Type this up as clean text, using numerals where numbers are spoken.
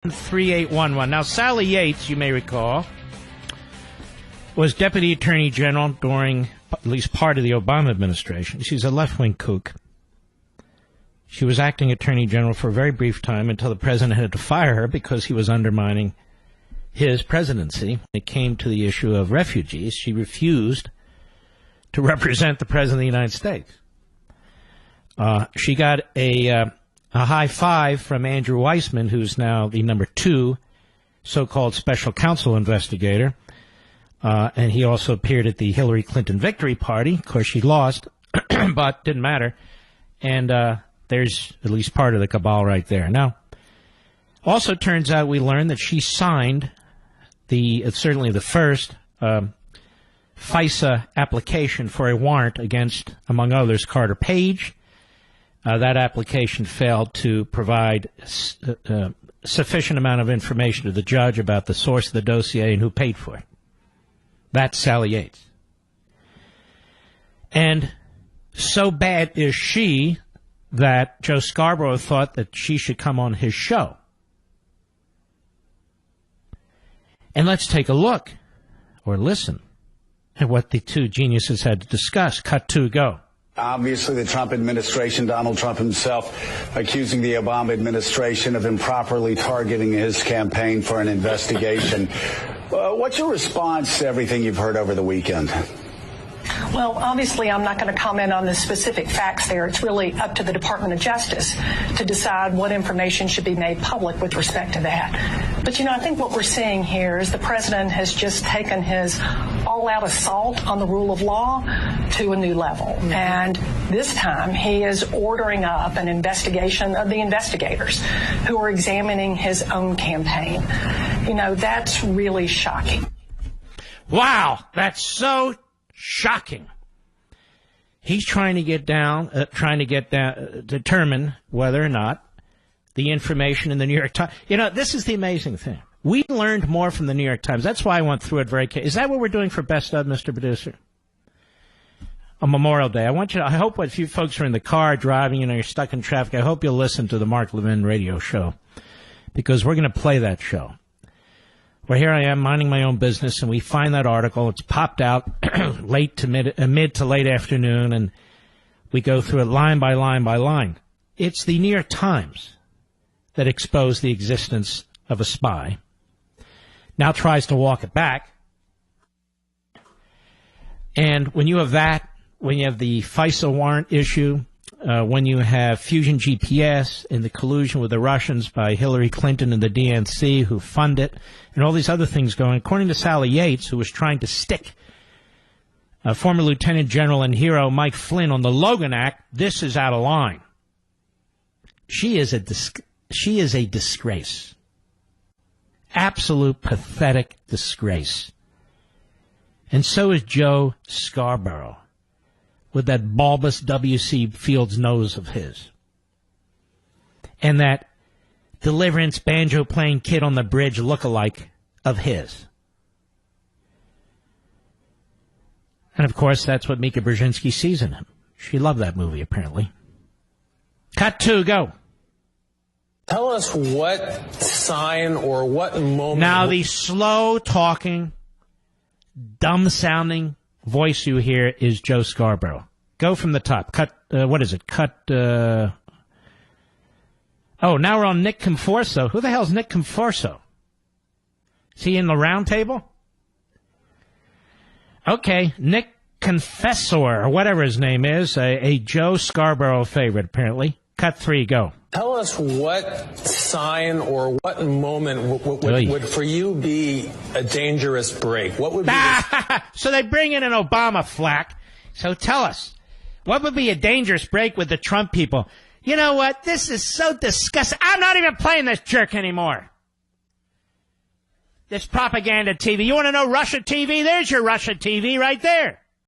3811. Now, Sally Yates, you may recall, was Deputy Attorney General during at least part of the Obama administration. She's a left-wing kook. She was acting Attorney General for a very brief time until the president had to fire her because he was undermining his presidency. When it came to the issue of refugees, she refused to represent the President of the United States. She got a high five from Andrew Weissman, who's now the number 2 so-called special counsel investigator. And he also appeared at the Hillary Clinton victory party. Of course, she lost, but didn't matter. And there's at least part of the cabal right there. Now, also turns out we learned that she signed certainly the first FISA application for a warrant against, among others, Carter Page. That application failed to provide sufficient amount of information to the judge about the source of the dossier and who paid for it. That's Sally Yates. And so bad is she that Joe Scarborough thought that she should come on his show. And let's take a look, or listen, at what the two geniuses had to discuss. Cut 2, go. Obviously, the Trump administration, Donald Trump himself, accusing the Obama administration of improperly targeting his campaign for an investigation. What's your response to everything you've heard over the weekend? Well, obviously, I'm not going to comment on the specific facts there. It's really up to the Department of Justice to decide what information should be made public with respect to that. But, I think what we're seeing here is the president has just taken his all-out assault on the rule of law to a new level. And this time, he is ordering up an investigation of the investigators who are examining his own campaign. That's really shocking. Wow, that's so shocking. He's trying to determine whether or not the information in the New York Times. This is the amazing thing. We learned more from the New York Times. That's why I went through it very carefully. Is that what we're doing for Best of, Mr. Producer? On Memorial Day. I hope if you folks are in the car driving, you're stuck in traffic, I hope you'll listen to the Mark Levin radio show, because we're going to play that show. Where here I am minding my own business, and we find that article. It's popped out mid to late afternoon, and we go through it line by line by line. It's the New York Times that exposed the existence of a spy. Now tries to walk it back. And when you have that, when you have the FISA warrant issue, when you have Fusion GPS and the collusion with the Russians by Hillary Clinton and the DNC who fund it, and all these other things going, according to Sally Yates, who was trying to stick former Lieutenant General and hero Mike Flynn on the Logan Act, this is out of line. She is a disgrace. Absolute pathetic disgrace. And so is Joe Scarborough, with that bulbous W.C. Fields nose of his. And that Deliverance banjo-playing kid on the bridge look-alike of his. And, of course, that's what Mika Brzezinski sees in him. She loved that movie, apparently. Cut 2, go. Tell us what sign or what moment... Now, the slow-talking, dumb-sounding voice you hear is Joe Scarborough. Go from the top. Cut, what is it? Oh, now we're on Nick Conforso. Who the hell's Nick Conforso? Is he in the round table? Okay, Nick Confessor, or whatever his name is, a Joe Scarborough favorite, apparently. Cut 3, go. Tell us what sign or what moment would for you be a dangerous break? What would be So they bring in an Obama flack. So tell us, what would be a dangerous break with the Trump people? You know what? This is so disgusting. I'm not even playing this jerk anymore. This propaganda TV. You want to know Russia TV? There's your Russia TV right there.